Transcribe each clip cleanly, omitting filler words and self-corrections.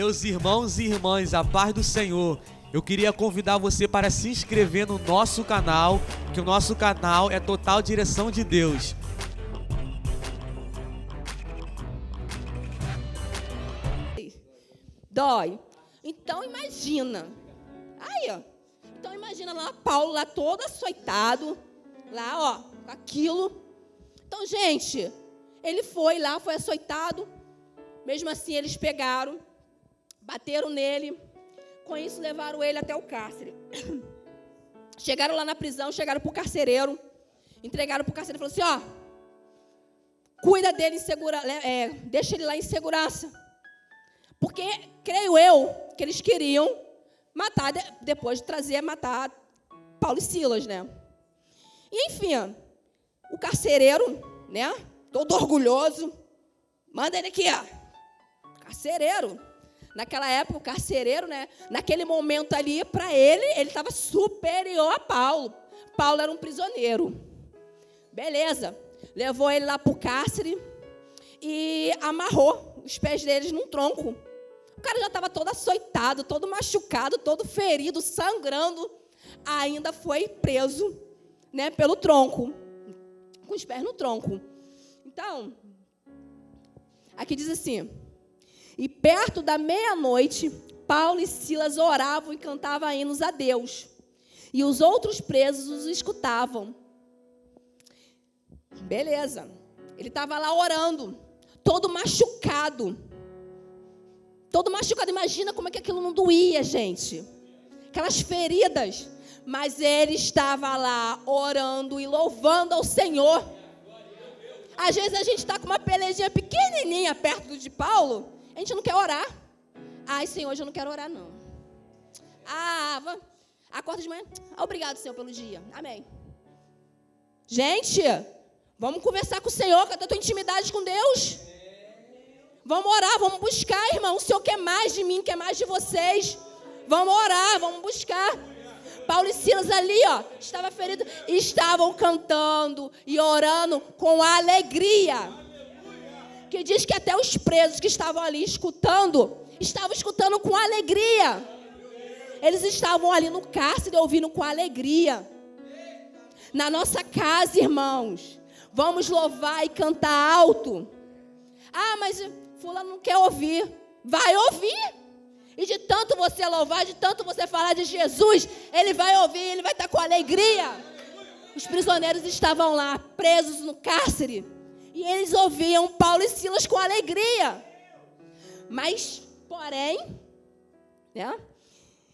Meus irmãos e irmãs, a paz do Senhor. Eu queria convidar você para se inscrever no nosso canal, que o nosso canal é Total Direção de Deus. Dói. Então imagina. Aí, ó. Então imagina lá Paulo lá todo açoitado, lá, ó, com aquilo. Então, gente, ele foi lá, foi açoitado. Mesmo assim, eles pegaram, bateram nele. Com isso, levaram ele até o cárcere. Chegaram lá na prisão, chegaram para o carcereiro. Entregaram para o carcereiro e falaram assim, ó, cuida dele, deixa ele lá em segurança. Porque, creio eu, que eles queriam matar, depois de trazer, matar Paulo e Silas, né? E, enfim, o carcereiro, né, todo orgulhoso, manda ele aqui, ó. Carcereiro. Naquela época, o carcereiro, né, naquele momento ali, para ele estava superior a Paulo. Paulo era um prisioneiro. Beleza. Levou ele lá para o cárcere e amarrou os pés deles num tronco. O cara já estava todo açoitado, todo machucado, todo ferido, sangrando. Ainda foi preso, né, pelo tronco, com os pés no tronco. Então, aqui diz assim: e perto da meia-noite, Paulo e Silas oravam e cantavam hinos a Deus. E os outros presos os escutavam. Beleza. Ele estava lá orando, todo machucado. Todo machucado, imagina como é que aquilo não doía, gente. Aquelas feridas. Mas ele estava lá orando e louvando ao Senhor. Às vezes a gente está com uma pelejinha pequenininha perto de Paulo, a gente não quer orar. Ai, Senhor, hoje eu não quero orar, não. Acorda de manhã. Obrigado, Senhor, pelo dia. Amém. Gente, vamos conversar com o Senhor, cadê a tua intimidade com Deus? Vamos orar, vamos buscar, irmão. O Senhor quer mais de mim, quer mais de vocês. Vamos orar, vamos buscar. Paulo e Silas ali, ó, estavam feridos, estavam cantando e orando com alegria. Que diz que até os presos que estavam ali estavam escutando com alegria. Eles estavam ali no cárcere ouvindo com alegria. Na nossa casa, irmãos, vamos louvar e cantar alto. Ah, mas fulano não quer ouvir. Vai ouvir. E de tanto você louvar, de tanto você falar de Jesus, ele vai ouvir, ele vai estar com alegria. Os prisioneiros estavam lá, presos no cárcere. E eles ouviam Paulo e Silas com alegria. Mas, porém, né?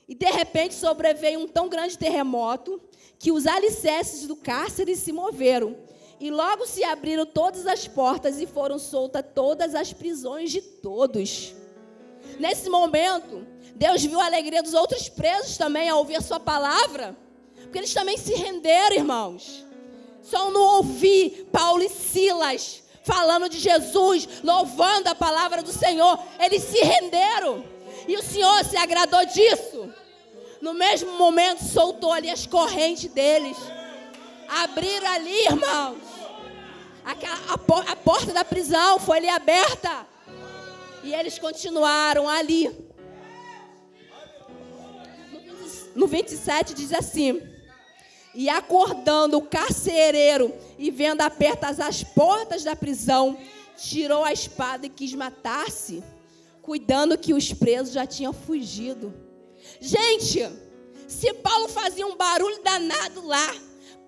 E de repente sobreveio um tão grande terremoto que os alicerces do cárcere se moveram. E logo se abriram todas as portas e foram soltas todas as prisões de todos. Nesse momento, Deus viu a alegria dos outros presos também ao ouvir a sua palavra. Porque eles também se renderam, irmãos. Só não ouvir Paulo e Silas falando de Jesus, louvando a palavra do Senhor. Eles se renderam. E o Senhor se agradou disso. No mesmo momento, soltou ali as correntes deles. Abriram ali, irmãos. A porta da prisão foi ali aberta. E eles continuaram ali. No 27 diz assim: e acordando o carcereiro e vendo apertas as portas da prisão, tirou a espada e quis matar-se, cuidando que os presos já tinham fugido. Gente, se Paulo fazia um barulho danado lá,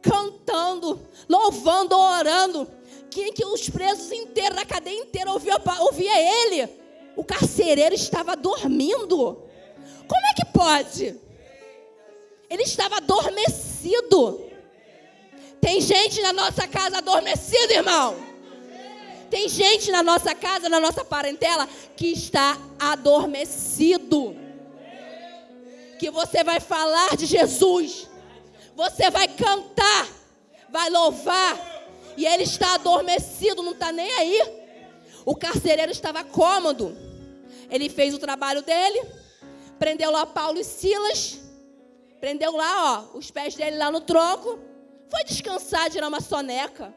cantando, louvando, orando, que os presos inteiros, na cadeia inteira ouvia ele, o carcereiro estava dormindo. Como é que pode? Ele estava adormecido. Tem gente na nossa casa adormecida, irmão. Tem gente na nossa casa, na nossa parentela, que está adormecido. Que você vai falar de Jesus, você vai cantar, vai louvar, e ele está adormecido, não está nem aí. O carcereiro estava cômodo. Ele fez o trabalho dele, prendeu lá Paulo e Silas, prendeu lá, ó, os pés dele lá no tronco, foi descansar, tirar uma soneca.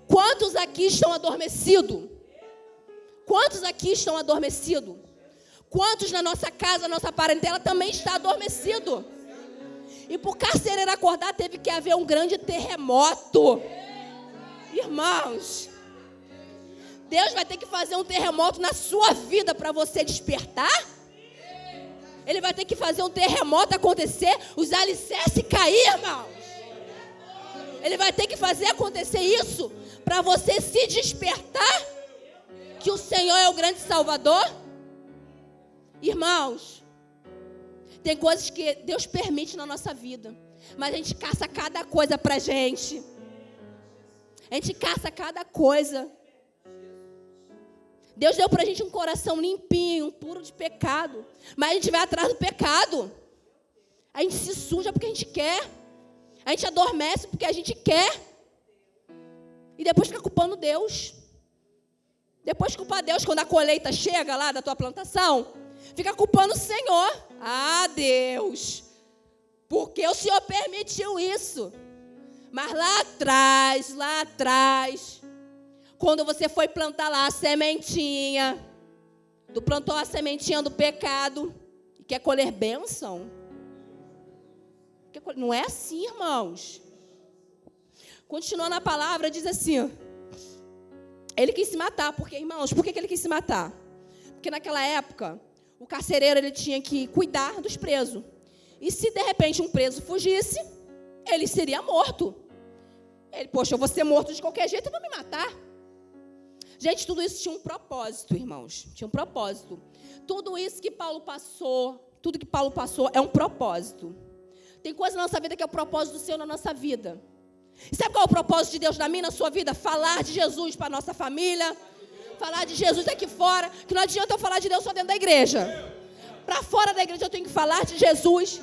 Quantos aqui estão adormecidos? Quantos aqui estão adormecidos? Quantos na nossa casa, na nossa parentela também está adormecido? E por carcereiro acordar, teve que haver um grande terremoto. Irmãos, Deus vai ter que fazer um terremoto na sua vida para você despertar. Ele vai ter que fazer um terremoto acontecer, os alicerces cair, irmãos. Ele vai ter que fazer acontecer isso para você se despertar que o Senhor é o grande Salvador. Irmãos, tem coisas que Deus permite na nossa vida, mas a gente caça cada coisa pra gente. A gente caça cada coisa. Deus deu pra gente um coração limpinho, puro de pecado, mas a gente vai atrás do pecado. A gente se suja porque a gente quer. A gente adormece porque a gente quer. E depois fica culpando Deus. Depois culpa Deus quando a colheita chega lá da tua plantação. Fica culpando o Senhor. Ah, Deus, porque o Senhor permitiu isso. Mas lá atrás, quando você foi plantar lá a sementinha, tu plantou a sementinha do pecado e quer colher bênção? Não é assim, irmãos. Continuando a palavra, diz assim: ele quis se matar. Porque, irmãos, por que ele quis se matar? Porque naquela época, o carcereiro ele tinha que cuidar dos presos. E se de repente um preso fugisse, ele seria morto. Ele, poxa, eu vou ser morto de qualquer jeito, eu vou me matar. Gente, tudo isso tinha um propósito, irmãos. Tinha um propósito. Tudo isso que Paulo passou, tudo que Paulo passou é um propósito. Tem coisa na nossa vida que é o propósito do Senhor na nossa vida. E sabe qual é o propósito de Deus na minha, na sua vida? Falar de Jesus para a nossa família. Falar de Jesus aqui fora. Que não adianta eu falar de Deus só dentro da igreja. Para fora da igreja eu tenho que falar de Jesus.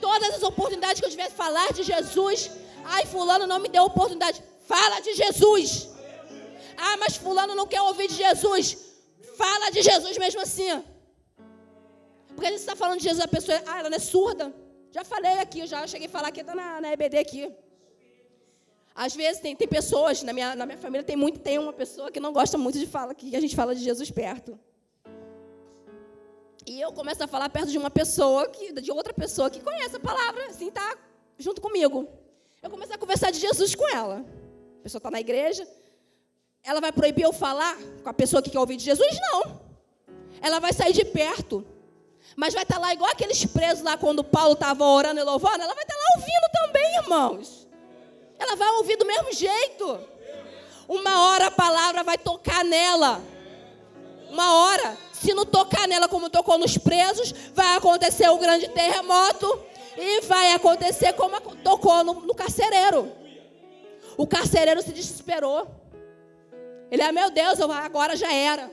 Todas as oportunidades que eu tiver, falar de Jesus. Ai, fulano não me deu oportunidade. Fala de Jesus. Ah, mas fulano não quer ouvir de Jesus. Fala de Jesus mesmo assim. Porque a gente está falando de Jesus, a pessoa, ela não é surda. Já falei aqui, eu já cheguei a falar aqui, está na EBD aqui. Às vezes tem pessoas, na minha família tem uma pessoa que não gosta muito de falar, que a gente fala de Jesus perto. E eu começo a falar perto de uma pessoa, de outra pessoa que conhece a palavra, assim, está junto comigo. Eu começo a conversar de Jesus com ela. A pessoa está na igreja. Ela vai proibir eu falar com a pessoa que quer ouvir de Jesus? Não. Ela vai sair de perto. Mas vai estar lá igual aqueles presos lá quando Paulo estava orando e louvando. Ela vai estar lá ouvindo também, irmãos. Ela vai ouvir do mesmo jeito. Uma hora a palavra vai tocar nela. Uma hora. Se não tocar nela como tocou nos presos, vai acontecer o grande terremoto. E vai acontecer como tocou no carcereiro. O carcereiro se desesperou. Ele, meu Deus, agora já era.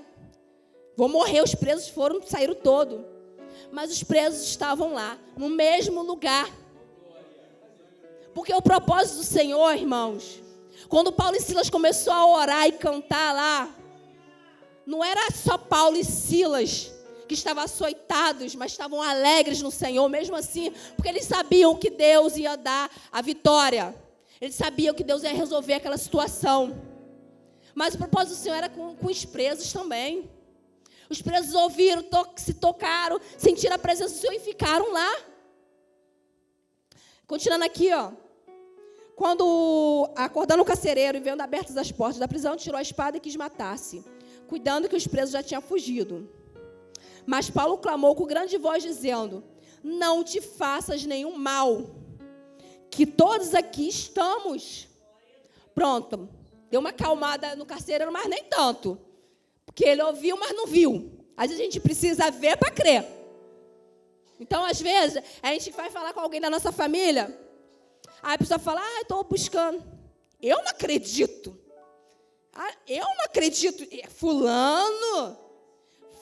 Vou morrer, os presos saíram todos. Mas os presos estavam lá, no mesmo lugar. Porque o propósito do Senhor, irmãos, quando Paulo e Silas começou a orar e cantar lá, não era só Paulo e Silas que estavam açoitados, mas estavam alegres no Senhor, mesmo assim, porque eles sabiam que Deus ia dar a vitória. Eles sabiam que Deus ia resolver aquela situação. Mas o propósito do Senhor era com os presos também. Os presos ouviram, se tocaram, sentiram a presença do Senhor e ficaram lá. Continuando aqui, ó. Quando, acordando o carcereiro e vendo abertas as portas da prisão, tirou a espada e quis matar-se, cuidando que os presos já tinham fugido. Mas Paulo clamou com grande voz, dizendo: não te faças nenhum mal, que todos aqui estamos. Pronto. Deu uma acalmada no carcereiro, mas nem tanto. Porque ele ouviu, mas não viu. Às vezes a gente precisa ver para crer. Então, às vezes, a gente vai falar com alguém da nossa família. Aí a pessoa fala, estou buscando. Eu não acredito. Eu não acredito.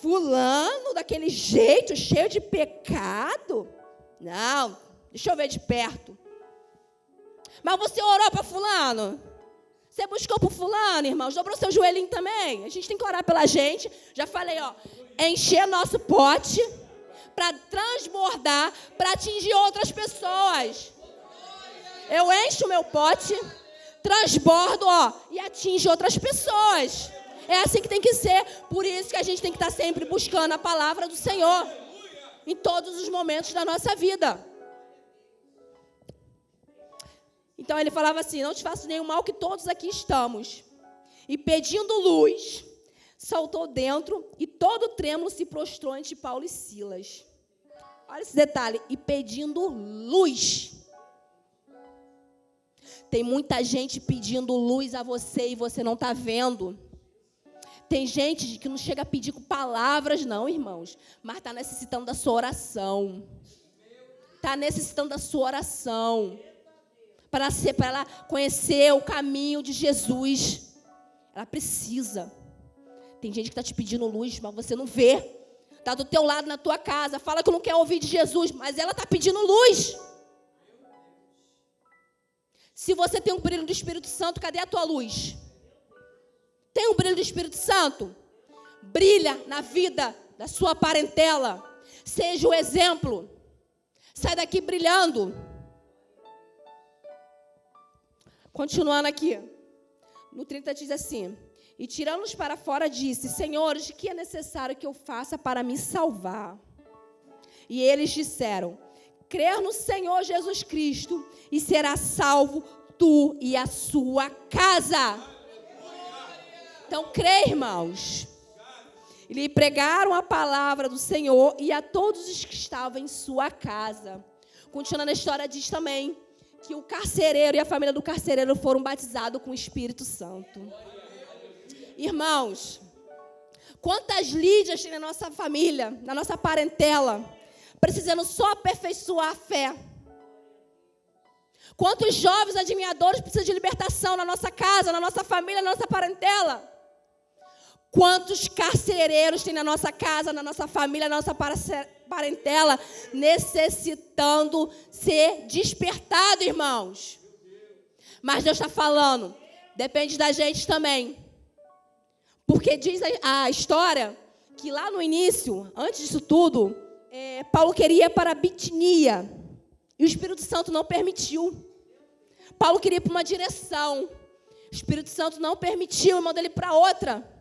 Fulano, daquele jeito, cheio de pecado. Não, deixa eu ver de perto. Mas você orou para fulano? Você buscou por fulano, irmãos? Dobrou seu joelhinho também? A gente tem que orar pela gente. Já falei, encher nosso pote para transbordar, para atingir outras pessoas. Eu encho o meu pote, transbordo, e atinge outras pessoas. É assim que tem que ser. Por isso que a gente tem que estar sempre buscando a palavra do Senhor. Em todos os momentos da nossa vida. Então ele falava assim: não te faço nenhum mal, que todos aqui estamos. E pedindo luz, saltou dentro e todo trêmulo se prostrou ante Paulo e Silas. Olha esse detalhe. E pedindo luz. Tem muita gente pedindo luz a você e você não está vendo. Tem gente que não chega a pedir com palavras, não, irmãos. Mas está necessitando da sua oração. Está necessitando da sua oração. Para ela conhecer o caminho de Jesus. Ela precisa. Tem gente que está te pedindo luz, mas você não vê. Está do teu lado na tua casa. Fala que não quer ouvir de Jesus, mas ela está pedindo luz. Se você tem um brilho do Espírito Santo, cadê a tua luz? Tem um brilho do Espírito Santo? Brilha na vida da sua parentela. Seja o exemplo. Sai daqui brilhando. Continuando aqui. No 30 diz assim: e tirando-os para fora, disse: senhores, o que é necessário que eu faça para me salvar? E eles disseram: crer no Senhor Jesus Cristo e será salvo tu e a sua casa. Então, crê, irmãos. E lhe pregaram a palavra do Senhor e a todos os que estavam em sua casa. Continuando a história, diz também que o carcereiro e a família do carcereiro foram batizados com o Espírito Santo. Irmãos, quantas Lídias tem na nossa família, na nossa parentela, precisando só aperfeiçoar a fé? Quantos jovens adivinhadores precisam de libertação na nossa casa, na nossa família, na nossa parentela? Quantos carcereiros tem na nossa casa, na nossa família, na nossa parentela, necessitando ser despertado, irmãos? Mas Deus está falando, depende da gente também. Porque diz a história que lá no início, antes disso tudo, Paulo queria ir para Bitinia. E o Espírito Santo não permitiu. Paulo queria ir para uma direção. O Espírito Santo não permitiu e mandou ele para outra.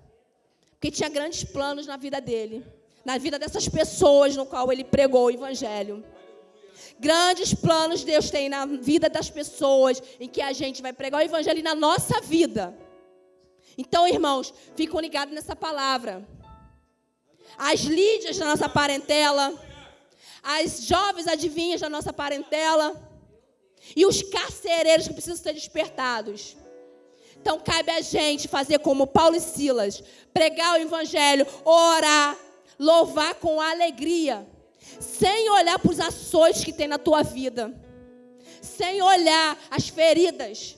Porque tinha grandes planos na vida dele. Na vida dessas pessoas no qual ele pregou o Evangelho. Grandes planos Deus tem na vida das pessoas em que a gente vai pregar o Evangelho e na nossa vida. Então, irmãos, ficam ligados nessa palavra. As Lídias da nossa parentela, as jovens adivinhas da nossa parentela e os carcereiros que precisam ser despertados. Então, cabe a gente fazer como Paulo e Silas, pregar o Evangelho, orar, louvar com alegria, sem olhar para os açoites que tem na tua vida, sem olhar as feridas.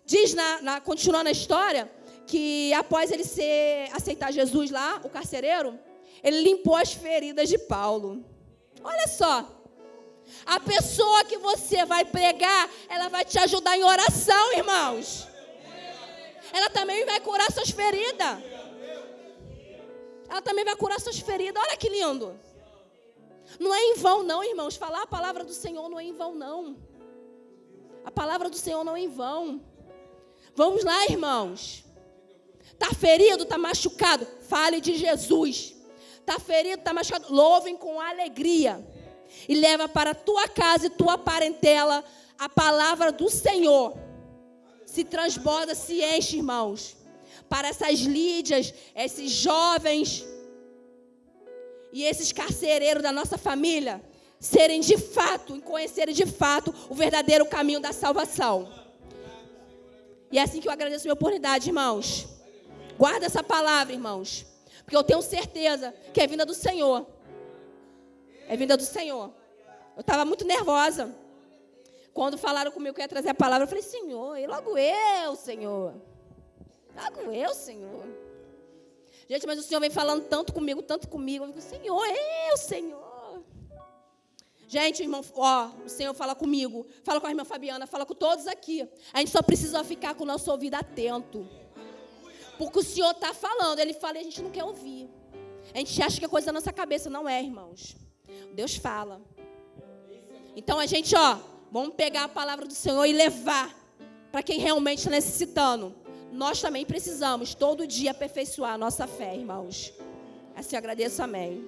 Diz, continuando a história, que após ele aceitar Jesus lá, o carcereiro, ele limpou as feridas de Paulo. Olha só, a pessoa que você vai pregar, ela vai te ajudar em oração, irmãos. Ela também vai curar suas feridas. Ela também vai curar suas feridas. Olha que lindo. Não é em vão não, irmãos. Falar a palavra do Senhor não é em vão não. A palavra do Senhor não é em vão. Vamos lá, irmãos. Está ferido, está machucado? Fale de Jesus. Está ferido, está machucado? Louvem com alegria. E leva para a tua casa e tua parentela a palavra do Senhor. Se transborda, se enche, irmãos. Para essas Lídias, esses jovens e esses carcereiros da nossa família serem de fato, e conhecerem de fato o verdadeiro caminho da salvação. E é assim que eu agradeço a minha oportunidade, irmãos. Guarda essa palavra, irmãos. Porque eu tenho certeza que é vinda do Senhor. É vinda do Senhor. Eu estava muito nervosa. Quando falaram comigo que eu ia trazer a palavra, eu falei: Senhor, e logo eu, Senhor. Logo eu, Senhor. Gente, mas o Senhor vem falando tanto comigo. Eu fico: Senhor, Senhor. Gente, irmão, o Senhor fala comigo. Fala com a irmã Fabiana, fala com todos aqui. A gente só precisa ficar com o nosso ouvido atento. Porque o Senhor está falando. Ele fala e a gente não quer ouvir. A gente acha que é coisa da nossa cabeça. Não é, irmãos. Deus fala. Então a gente, vamos pegar a palavra do Senhor e levar para quem realmente está necessitando. nós também precisamos todo dia aperfeiçoar a nossa fé, irmãos. Assim eu agradeço, amém.